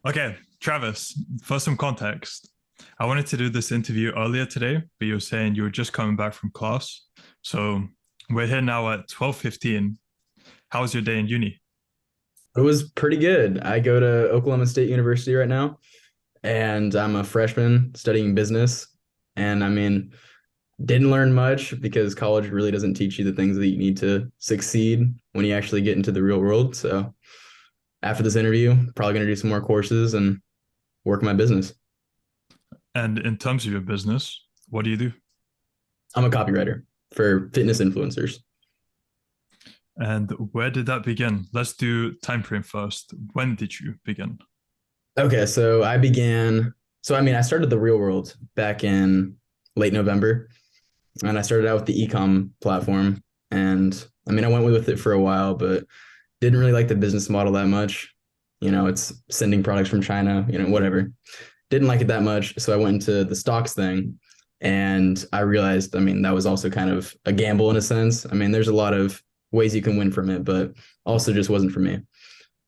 Okay, Travis, for some context, I wanted to do this interview earlier today, but you were saying you were just coming back from class. So we're here now at 12:15. How was your day in uni? It was pretty good. I go to Oklahoma State University right now, and I'm a freshman studying business. And didn't learn much because college really doesn't teach you the things that you need to succeed when you actually get into the real world. So after this interview, probably going to do some more courses and work my business. And in terms of your business, what do you do? I'm a copywriter for fitness influencers. And where did that begin? Let's do time frame first. When did you begin? Okay, I started the real world back in late November. And I started out with the ecom platform. And I went with it for a while, but didn't really like the business model that much. It's sending products from China, whatever. Didn't like it that much. So I went into the stocks thing and I realized, that was also kind of a gamble in a sense. There's a lot of ways you can win from it, but also just wasn't for me.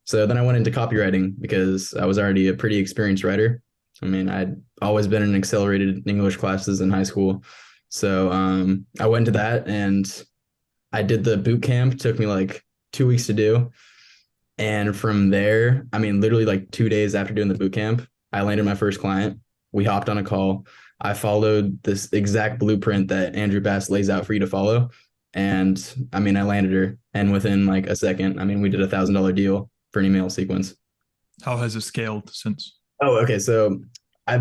So then I went into copywriting because I was already a pretty experienced writer. I'd always been in accelerated English classes in high school. So I went to that and I did the boot camp. Took me like 2 weeks to do. And from there, literally like 2 days after doing the boot camp, I landed my first client. We hopped on a call. I followed this exact blueprint that Andrew Bass lays out for you to follow. And I landed her. And within like a second, we did $1,000 deal for an email sequence. How has it scaled since? Oh, okay. So I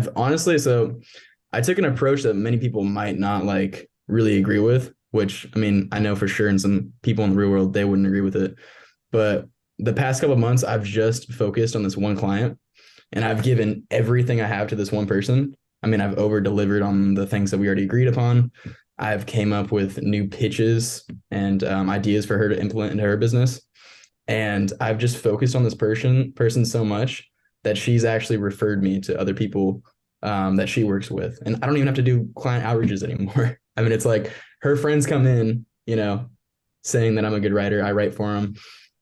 took an approach that many people might not like really agree with, which I know for sure, and some people in the real world, they wouldn't agree with it. But the past couple of months, I've just focused on this one client and I've given everything I have to this one person. I've over delivered on the things that we already agreed upon. I've came up with new pitches and ideas for her to implement into her business. And I've just focused on this person so much that she's actually referred me to other people that she works with. And I don't even have to do client outreaches anymore. It's like her friends come in, saying that I'm a good writer. I write for them.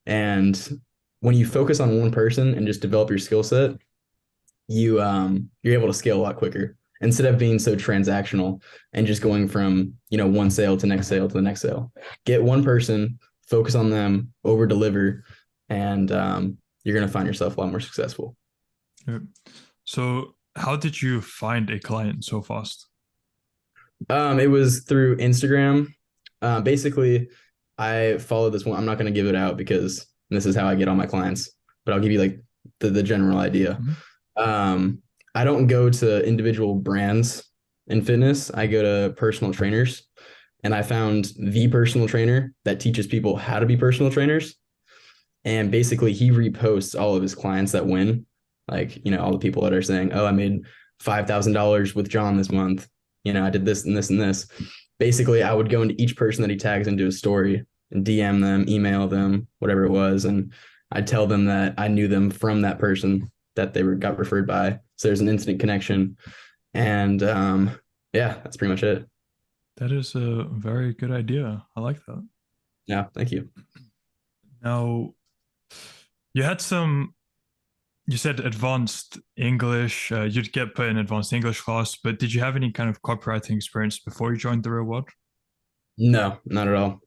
And when you focus on one person and just develop your skill set, you're able to scale a lot quicker instead of being so transactional and just going from, one sale to next sale to the next sale. Get one person, focus on them, over deliver, and you're going to find yourself a lot more successful. Yeah. So how did you find a client so fast? It was through Instagram. Basically, I followed this one. I'm not going to give it out because this is how I get all my clients, but I'll give you like the general idea. I don't go to individual brands in fitness. I go to personal trainers, and I found the personal trainer that teaches people how to be personal trainers. And basically, he reposts all of his clients that win, like, all the people that are saying, "Oh, I made $5,000 with John this month. I did this and this and this." Basically, I would go into each person that he tags into a story and DM them, email them, whatever it was. And I'd tell them that I knew them from that person that got referred by. So there's an instant connection. And yeah, that's pretty much it. That is a very good idea. I like that. Yeah, thank you. Now, you had some, you said advanced English, you'd get put in advanced English class, but did you have any kind of copywriting experience before you joined the real world? No, not at all.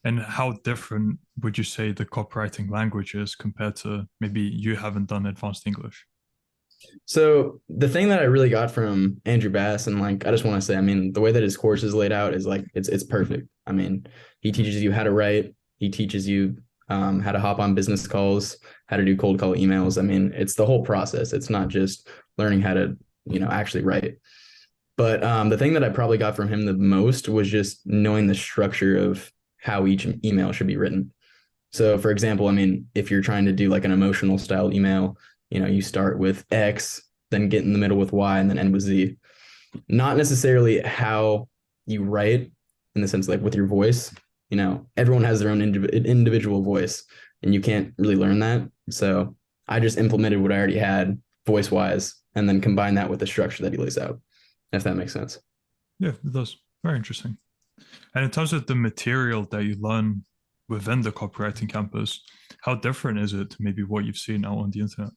And how different would you say the copywriting language is compared to maybe you haven't done advanced English? So the thing that I really got from Andrew Bass, and like I just want to say, the way that his course is laid out is like it's perfect. He teaches you how to write, he teaches you how to hop on business calls, how to do cold call emails. It's the whole process. It's not just learning how to, actually write. But the thing that I probably got from him the most was just knowing the structure of how each email should be written. So for example, if you're trying to do like an emotional style email, you start with X, then get in the middle with Y, and then end with Z. Not necessarily how you write in the sense like with your voice. Everyone has their own individual voice, and you can't really learn that. So I just implemented what I already had voice wise, and then combine that with the structure that he lays out, if that makes sense. Yeah, it does. Very interesting. And in terms of the material that you learn within the copywriting campus, how different is it to maybe what you've seen out on the internet?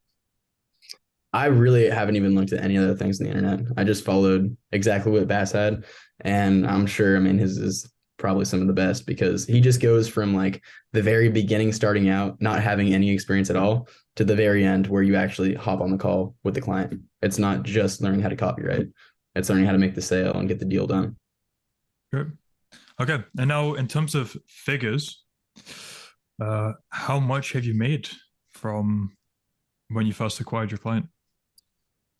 I really haven't even looked at any other things on the internet. I just followed exactly what Bass had, and I'm sure, I mean, his is probably some of the best because he just goes from like the very beginning, starting out, not having any experience at all, to the very end where you actually hop on the call with the client. It's not just learning how to copyright; it's learning how to make the sale and get the deal done. Good. Okay. And now, in terms of figures, how much have you made from when you first acquired your client?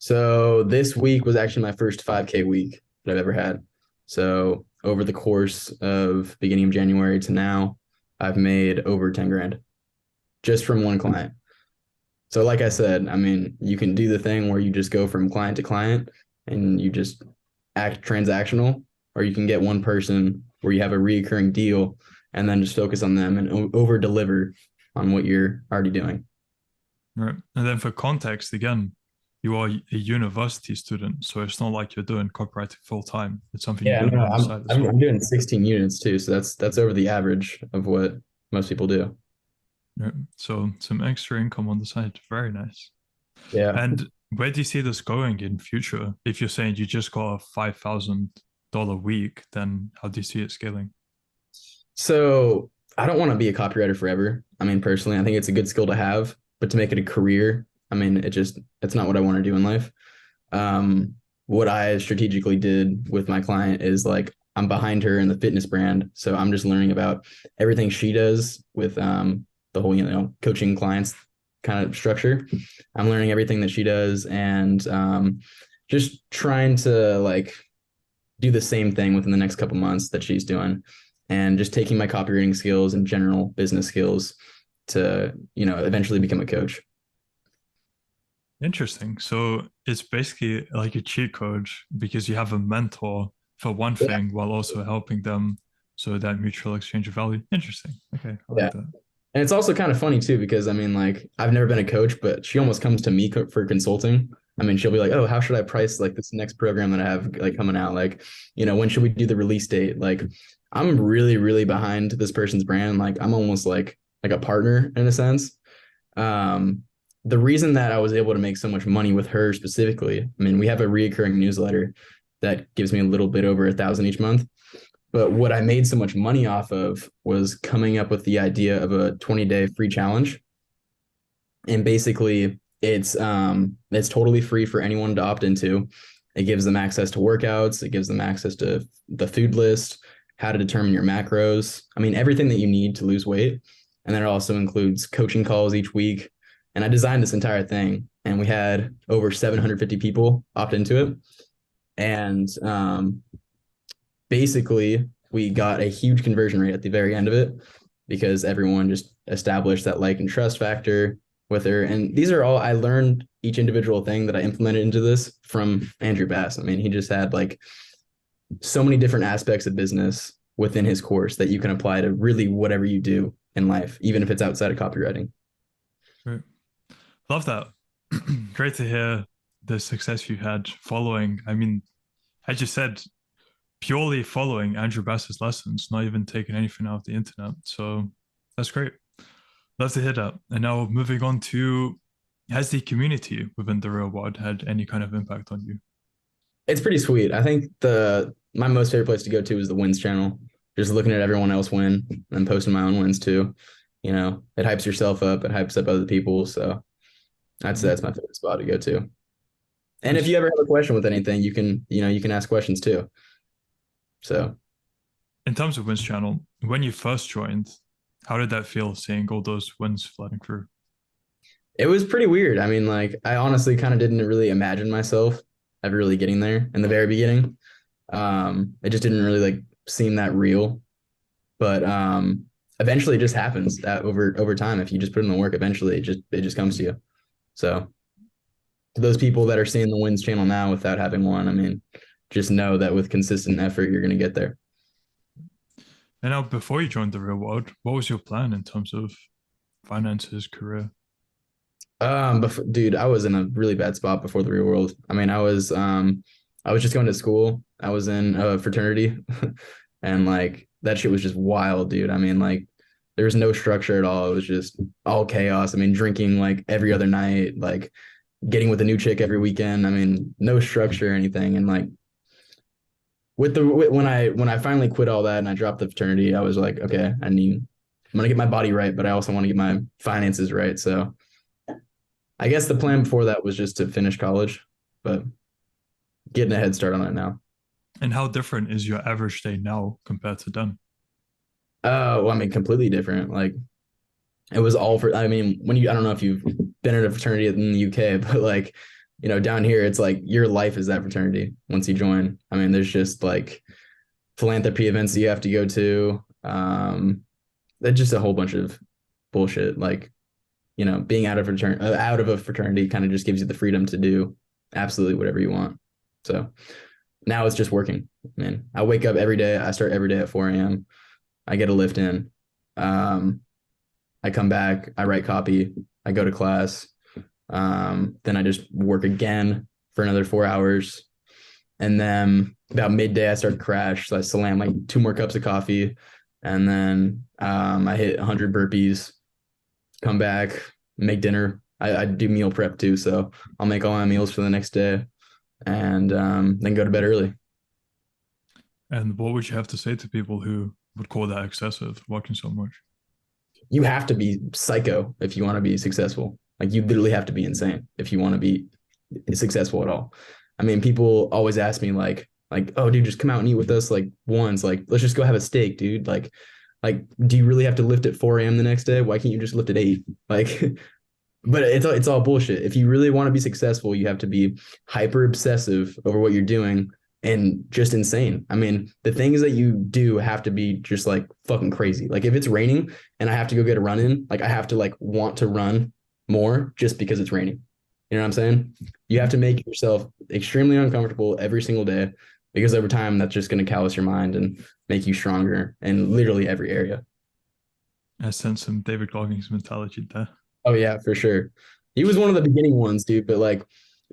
So this week was actually my first 5K week that I've ever had. So over the course of beginning of January to now, I've made over 10 grand just from one client. So like I said, I mean, you can do the thing where you just go from client to client and you just act transactional, or you can get one person where you have a recurring deal and then just focus on them and over deliver on what you're already doing. Right. And then for context, again, you are a university student, so it's not like you're doing copywriting full time. It's something you're Yeah, doing no, on the I'm side as I'm, well. I'm doing 16 units too, so that's over the average of what most people do. Right. So some extra income on the side. Very nice. Yeah. And where do you see this going in future? If you're saying you just got a $5,000 week, then how do you see it scaling? So I don't want to be a copywriter forever. I mean, personally, I think it's a good skill to have, but to make it a career, I mean, it's not what I want to do in life. What I strategically did with my client is like I'm behind her in the fitness brand, so I'm just learning about everything she does with the whole coaching clients kind of structure. I'm learning everything that she does, and just trying to like do the same thing within the next couple months that she's doing, and just taking my copywriting skills and general business skills to eventually become a coach. Interesting. So it's basically like a cheat code because you have a mentor for one thing while also helping them. So that mutual exchange of value. Interesting. Okay. I Yeah. like that. And it's also kind of funny too, because I mean, like, I've never been a coach, but she almost comes to me for consulting. I mean, she'll be like, "Oh, how should I price like this next program that I have like coming out? Like, when should we do the release date?" Like, I'm really, really behind this person's brand. Like, I'm almost like a partner in a sense. Um, the reason that I was able to make so much money with her specifically, I mean, we have a reoccurring newsletter that gives me a little bit over 1,000 each month. But what I made so much money off of was coming up with the idea of a 20-day free challenge. And basically it's totally free for anyone to opt into. It gives them access to workouts, it gives them access to the food list, how to determine your macros. I mean, everything that you need to lose weight. And then it also includes coaching calls each week. And I designed this entire thing, and we had over 750 people opt into it. And basically we got a huge conversion rate at the very end of it because everyone just established that like and trust factor with her. And these are all, I learned each individual thing that I implemented into this from Andrew Bass. I mean, he just had like so many different aspects of business within his course that you can apply to really whatever you do in life, even if it's outside of copywriting. Great. Love that. Great to hear the success you had following. I mean, as you said, purely following Andrew Bass's lessons, not even taking anything out of the internet. So that's great. Love to hear that. And now moving on to, has the community within the real world had any kind of impact on you? It's pretty sweet. I think the my most favorite place to go to is the wins channel. Just looking at everyone else win and posting my own wins too. It hypes yourself up, it hypes up other people. So that's my favorite spot to go to. And if Nice. you ever have a question with anything, you can ask questions too. So In terms of Wins Channel, when you first joined, how did that feel seeing all those wins flooding through? it was pretty weird. I mean, like I honestly kind of didn't really imagine myself ever really getting there in the very beginning. It just didn't really like seem that real. But eventually it just happens that over time. If you just put in the work, eventually it just comes to you. So to those people that are seeing the wins channel now without having one, I mean, just know that with consistent effort, you're gonna get there. And now, before you joined the real world, what was your plan in terms of finances, career? Dude, I was in a really bad spot before the real world. I mean, I was just going to school. I was in a fraternity, and like that shit was just wild, dude. I mean, like there was no structure at all. It was just all chaos. I mean, drinking like every other night, like getting with a new chick every weekend. I mean, no structure or anything. And like when I finally quit all that and I dropped the fraternity, I was like, okay, I'm gonna get my body right, but I also want to get my finances right. So I guess the plan before that was just to finish college, but getting a head start on that now. And how different is your average day now compared to then? Well, I mean, completely different. Like it was all for, I mean, I don't know if you've been in a fraternity in the UK, but like, down here, it's like your life is that fraternity once you join. I mean, there's just like philanthropy events that you have to go to. That's just a whole bunch of bullshit. Like, being out of a fraternity kind of just gives you the freedom to do absolutely whatever you want. So now it's just working, man. I wake up every day. I start every day at 4 a.m. I get a lift in. I come back. I write copy. I go to class. Then I just work again for another 4 hours. And then about midday, I start to crash. So I slam like 2 more cups of coffee. And then I hit 100 burpees, come back, make dinner. I do meal prep too. So I'll make all my meals for the next day and then go to bed early. And what would you have to say to people who would call that excessive, walking so much? You have to be psycho if you want to be successful. Like you literally have to be insane if you want to be successful at all. I mean, people always ask me like, oh, dude, just come out and eat with us. Like once, like, let's just go have a steak, dude. Like, do you really have to lift at 4 a.m. the next day? Why can't you just lift at 8? Like, but it's all bullshit. If you really want to be successful, you have to be hyper obsessive over what you're doing and just insane. I mean, the things that you do have to be just like fucking crazy. Like if it's raining and I have to go get a run in, like I have to like want to run more just because it's raining. You know what I'm saying? You have to make yourself extremely uncomfortable every single day because over time that's just going to callous your mind and make you stronger in literally every area. I sense some David Goggins mentality there. Oh yeah, for sure. He was one of the beginning ones, dude. But like,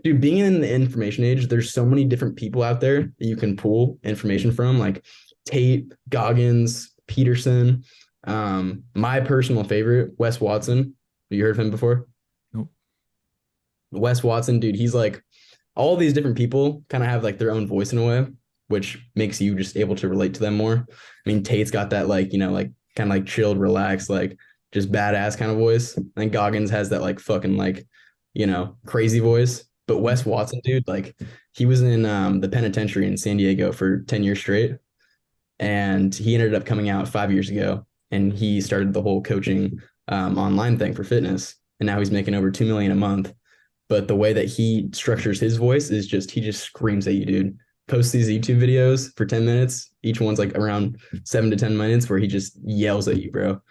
dude, being in the information age, there's so many different people out there that you can pull information from, like Tate, Goggins, Peterson. My personal favorite, Wes Watson. Have you heard of him before? Nope. Wes Watson, dude, he's like all these different people kind of have like their own voice in a way, which makes you just able to relate to them more. I mean, Tate's got that like, like kind of like chilled, relaxed, like just badass kind of voice. And Goggins has that like fucking like, crazy voice. But Wes Watson, dude, like he was in the penitentiary in San Diego for 10 years straight. And he ended up coming out 5 years ago and he started the whole coaching online thing for fitness. And now he's making over 2 million a month. But the way that he structures his voice is he just screams at you, dude. Posts these YouTube videos for 10 minutes. Each one's like around 7 to 10 minutes where he just yells at you, bro.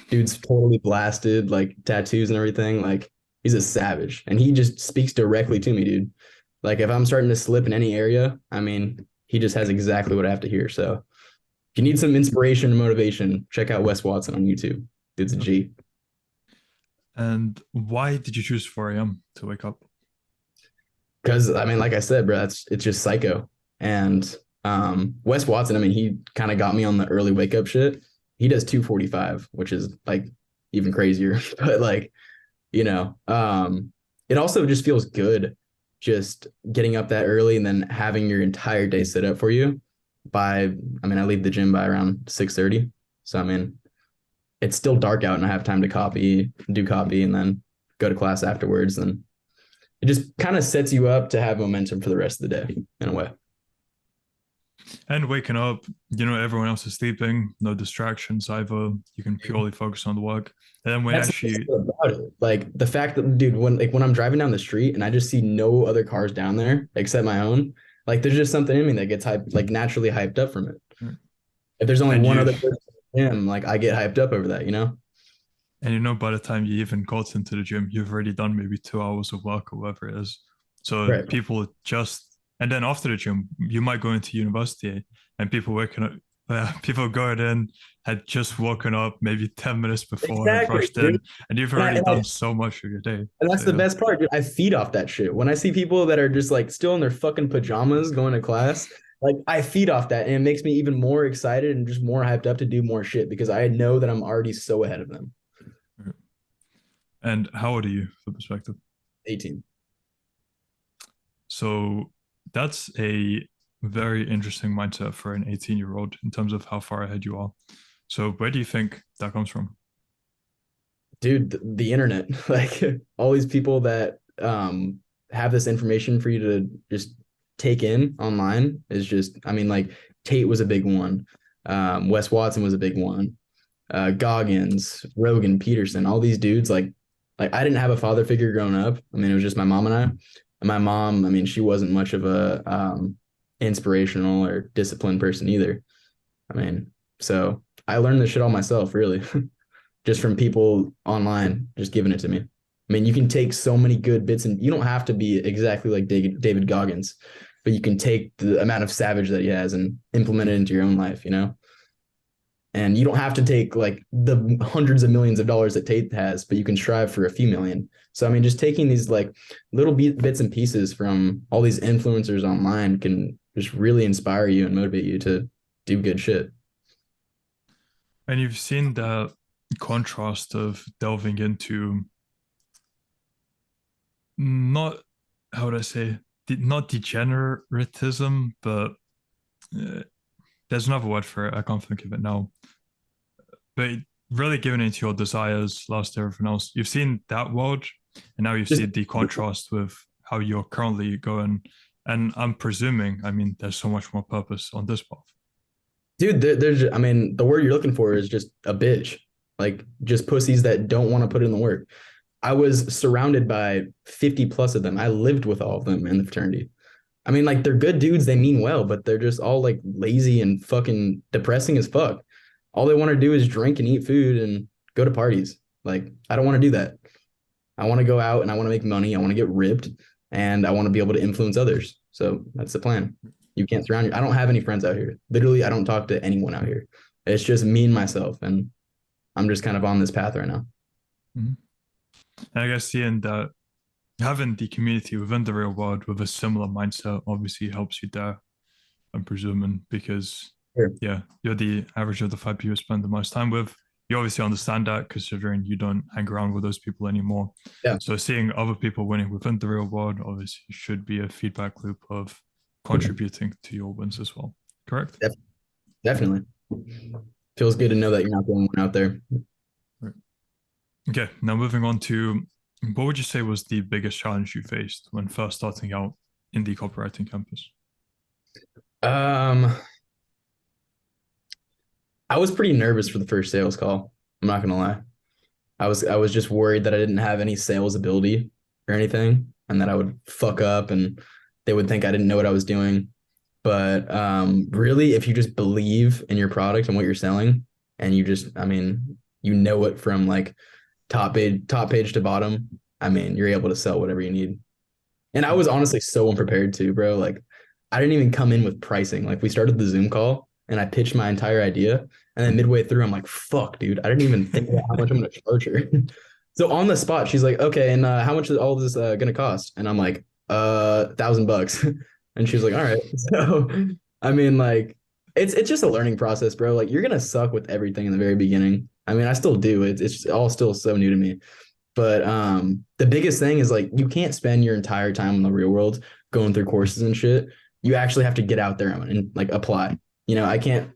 Dude's totally blasted, like tattoos and everything. Like he's a savage and he just speaks directly to me, dude. Like if I'm starting to slip in any area, I mean, he just has exactly what I have to hear. So if you need some inspiration and motivation, check out Wes Watson on YouTube. Dude's a G. And why did you choose 4 a.m. to wake up? Because I mean, like I said, bro, it's just psycho. And Wes Watson, I mean, he kind of got me on the early wake up shit. He does 2:45, which is like even crazier. But like, it also just feels good just getting up that early and then having your entire day set up for you I leave the gym by around 6:30. So I mean, it's still dark out and I have time to do copy and then go to class afterwards. And it just kind of sets you up to have momentum for the rest of the day in a way. And waking up, everyone else is sleeping, no distractions either. You can purely focus on the work. And then That's about it. Like the fact that, dude, when I'm driving down the street and I just see no other cars down there except my own, like there's just something in me that gets hyped, like naturally hyped up from it. If there's only one other person in the gym, like I get hyped up over that, And by the time you even got into the gym, you've already done maybe 2 hours of work or whatever it is. So right. And then after the gym, you might go into university and people going in had just woken up maybe 10 minutes before and rushed in, and you've already done so much of your day. And that's the best part, dude. I feed off that shit. When I see people that are just like still in their fucking pajamas going to class, like I feed off that and it makes me even more excited and just more hyped up to do more shit because I know that I'm already so ahead of them. And how old are you for perspective? 18. So that's a very interesting mindset for an 18-year-old in terms of how far ahead you are. So where do you think that comes from? Dude, the internet, like all these people that have this information for you to just take in online is just, I mean, like Tate was a big one. Wes Watson was a big one. Goggins, Rogan, Peterson, all these dudes, like I didn't have a father figure growing up. I mean, it was just my mom and I. And my mom, I mean, she wasn't much of a inspirational or disciplined person either. I mean, so I learned this shit all myself, really. Just from people online just giving it to me. I mean, you can take so many good bits, and you don't have to be exactly like David Goggins, but you can take the amount of savage that he has and implement it into your own life, you know? And you don't have to take like the hundreds of millions of dollars that Tate has, but you can strive for a few million. So, I mean, just taking these like little bits and pieces from all these influencers online can just really inspire you and motivate you to do good shit. And you've seen the contrast of delving into not, how would I say, not degeneratism, but uh, there's another word for it. I can't think of it now. But really giving into your desires, lost everything else. You've seen that world, and now you Just see the contrast with how you're currently going. And I'm presuming, I mean, there's so much more purpose on this path. dude, there's, I mean, the word you're looking for is just a bitch, like just pussies that don't want to put in the work. I was surrounded by 50 plus of them. I lived with all of them in the fraternity. I mean, like they're good dudes, they mean well, but they're just all like lazy and fucking depressing as fuck. All they want to do is drink and eat food and go to parties. Like, I don't want to do that. I want to go out and I want to make money. I want to get ripped and I want to be able to influence others. So that's the plan. You can't surround you. I don't have any friends out here. Literally, I don't talk to anyone out here. It's just me and myself. And I'm just kind of on this path right now. Mm-hmm. And I guess seeing that having the community within the real world with a similar mindset obviously helps you there, I'm presuming, because Sure. yeah, you're the average of the five people you spend the most time with. You obviously understand that considering you don't hang around with those people anymore. Yeah. So seeing other people winning within the real world obviously should be a feedback loop of contributing to your wins as well. Correct? Def- Definitely. Feels good to know that you're not the only one out there. Right. Okay, now moving on to what would you say was the biggest challenge you faced when first starting out in the copywriting campus? Um, I was pretty nervous for the first sales call. I'm not gonna lie. I was just worried that I didn't have any sales ability or anything, and that I would fuck up and they would think I didn't know what I was doing. But really, if you just believe in your product and what you're selling, and you just, I mean, you know it from like top page to bottom. I mean, you're able to sell whatever you need. And I was honestly so unprepared too, bro. Like, I didn't even come in with pricing. Like, we started the Zoom call and I pitched my entire idea. And then midway through, I'm like, fuck, dude, I didn't even think about how much I'm going to charge her. So on the spot, she's like, okay, and how much is all this going to cost? And I'm like, $1,000. And she was like, all right. So, I mean, like, it's just a learning process, bro. Like, you're going to suck with everything in the very beginning. I mean, I still do. It's all still so new to me. But the biggest thing is like you can't spend your entire time in the real world going through courses and shit. You actually have to get out there and like apply. You know, I can't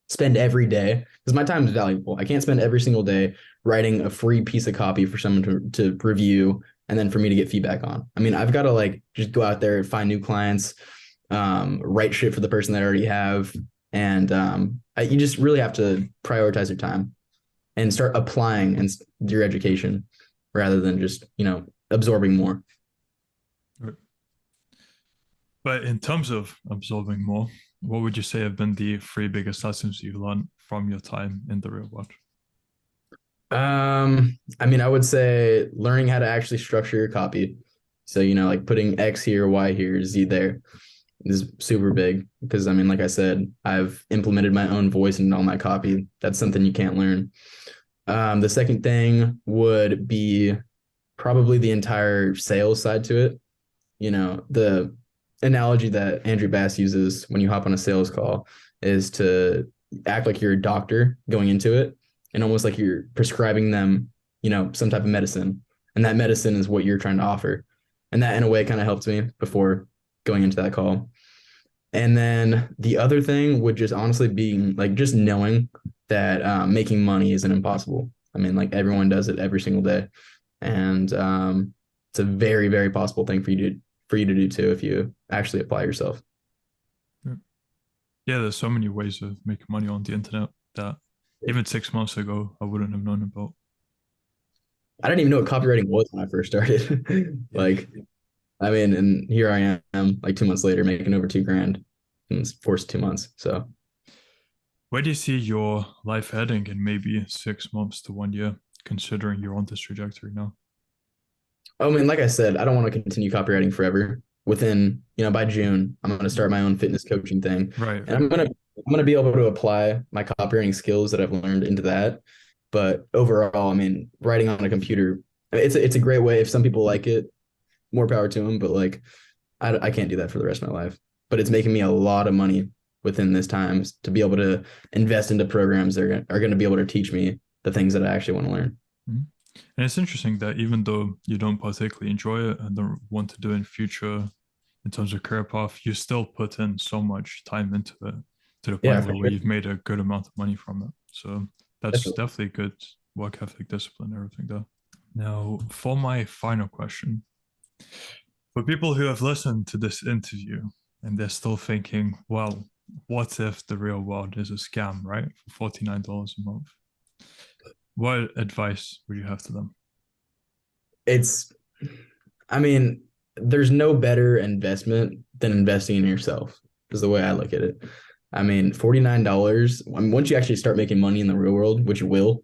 spend every day because my time is valuable. I can't spend every single day writing a free piece of copy for someone to review and then for me to get feedback on. I mean, I've got to like just go out there and find new clients, write shit for the person that I already have. And you just really have to prioritize your time and start applying and your education rather than just, you know, absorbing more. Right. But in terms of absorbing more, what would you say have been the three biggest lessons you learned from your time in the real world? I mean, I would say learning how to actually structure your copy. So, you know, like putting X here, Y here, Z there is super big because I mean, like I said, I've implemented my own voice into all my copy. That's something you can't learn. The second thing would be probably the entire sales side to it. You know, the analogy that Andrew Bass uses when you hop on a sales call is to act like you're a doctor going into it and almost like you're prescribing them, you know, some type of medicine. And that medicine is what you're trying to offer. And that in a way kind of helped me before going into that call. And then the other thing would just honestly be like just knowing that making money isn't impossible. I mean, like everyone does it every single day, and it's a very, very possible thing for you to do too if you actually apply yourself. Yeah, there's so many ways of making money on the internet that even 6 months ago I wouldn't have known about. I didn't even know what copywriting was when I first started. Yeah. Like, I mean, and here I am, like 2 months later, making over 2 grand in the course of 2 months. So, Where do you see your life heading in maybe 6 months to 1 year, considering you're on this trajectory now? I mean, like I said, I don't want to continue copywriting forever. Within, by June, I'm going to start my own fitness coaching thing, Right, and I'm gonna be able to apply my copywriting skills that I've learned into that. But overall, I mean, writing on a computer, it's a great way. If some people like it, more power to them. But like, I can't do that for the rest of my life. But it's making me a lot of money within this times to be able to invest into programs that are going to be able to teach me the things that I actually want to learn. Mhm. And it's interesting that even though you don't particularly enjoy it and don't want to do it in future in terms of career path, you still put in so much time into it to the Yeah, point for where sure. you've made a good amount of money from it. So that's Definitely. definitely good work ethic, discipline, everything there. Now, for my final question, for people who have listened to this interview and they're still thinking, well, what if the real world is a scam, right? For $49 a month. What advice would you have to them? It's, I mean, there's no better investment than investing in yourself, is the way I look at it. I mean, $49, I mean, once you actually start making money in the real world, which you will,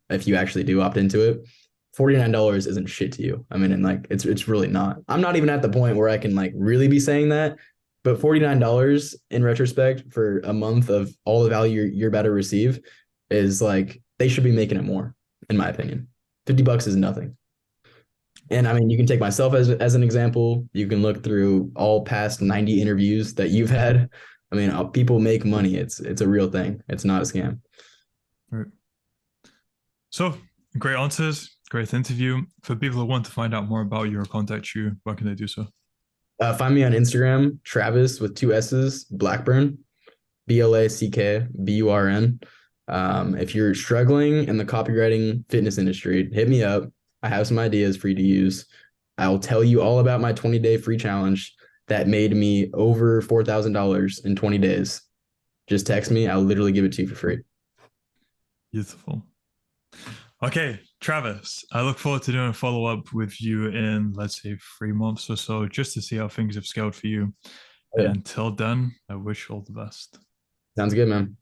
if you actually do opt into it, $49 isn't shit to you. I mean, and like it's really not. I'm not even at the point where I can like really be saying that, but $49 in retrospect for a month of all the value you're about to receive is like they should be making it more, in my opinion. $50 is nothing. And I mean, you can take myself as an example. You can look through all past 90 interviews that you've had. I mean, people make money. It's a real thing. It's not a scam. Right. So, great answers, great interview. For people who want to find out more about you or contact you, where can they do so? Find me on Instagram, Travis with two S's, Blackburn, Blackburn. If you're struggling in the copywriting fitness industry, hit me up. I have some ideas for you to use. I'll tell you all about my 20-day free challenge that made me over $4,000 in 20 days. Just text me. I'll literally give it to you for free. Beautiful. Okay, Travis, I look forward to doing a follow up with you in, let's say, 3 months or so, just to see how things have scaled for you. Oh, And yeah. until then, I wish you all the best. Sounds good, man.